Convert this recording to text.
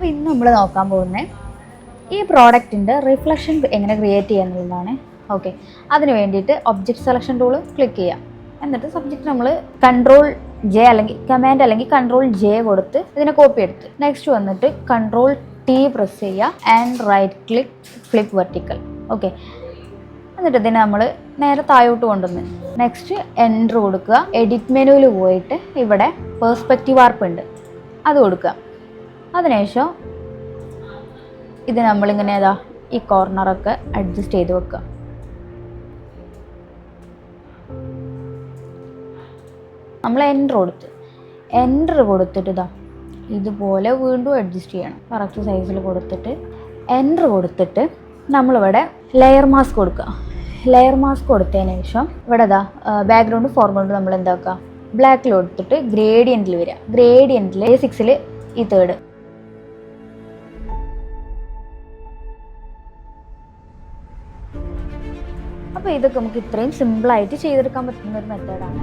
അപ്പോൾ ഇന്ന് നമ്മൾ നോക്കാൻ പോകുന്നത് ഈ പ്രോഡക്റ്റിൻ്റെ റിഫ്ലക്ഷൻ എങ്ങനെ ക്രിയേറ്റ് ചെയ്യുക എന്നുള്ളതാണ്. ഓക്കെ, അതിന് വേണ്ടിയിട്ട് ഒബ്ജക്റ്റ് സെലക്ഷൻ ടൂൾ ക്ലിക്ക് ചെയ്യാം. എന്നിട്ട് സബ്ജക്റ്റ് നമ്മൾ Ctrl+J അല്ലെങ്കിൽ കമാൻഡ് അല്ലെങ്കിൽ Ctrl+J കൊടുത്ത് ഇതിനെ കോപ്പി എടുത്ത് നെക്സ്റ്റ് വന്നിട്ട് Ctrl+T പ്രസ് ചെയ്യുക and right click flip vertical. Okay, എന്നിട്ട് ഇതിനെ നമ്മൾ നേരെ താഴോട്ട് കൊണ്ടുവന്ന് നെക്സ്റ്റ് എൻ്റർ കൊടുക്കുക. എഡിറ്റ് മെനുവിൽ പോയിട്ട് ഇവിടെ പെർസ്പെക്റ്റീവ് വാർപ്പ് ഉണ്ട്, അത് കൊടുക്കുക. അതിനുശേഷം ഇത് നമ്മളിങ്ങനെ ഈ കോർണറൊക്കെ അഡ്ജസ്റ്റ് ചെയ്ത് വെക്കുക. നമ്മൾ എൻ്റർ കൊടുത്തിട്ട് ഇതുപോലെ വീണ്ടും അഡ്ജസ്റ്റ് ചെയ്യണം. കറക്റ്റ് സൈസിൽ കൊടുത്തിട്ട് എൻ്റർ കൊടുത്തിട്ട് നമ്മളിവിടെ ലെയർ മാസ്ക് കൊടുക്കുക. ലെയർ മാസ്ക് കൊടുത്തതിന് ശേഷം ഇവിടെ ബാക്ക്ഗ്രൗണ്ട് ഫോർഗ്രൗണ്ട് നമ്മൾ എന്താക്കുക, ബ്ലാക്കിൽ കൊടുത്തിട്ട് ഗ്രേഡിയൻറ്റിൽ വരിക. ഗ്രേഡിയൻറ്റിൽ A6 ഈ തേർഡ്. അപ്പോൾ ഇതൊക്കെ നമുക്ക് ഇത്രയും സിമ്പിളായിട്ട് ചെയ്തെടുക്കാൻ പറ്റുന്ന ഒരു മെത്തേഡാണ്.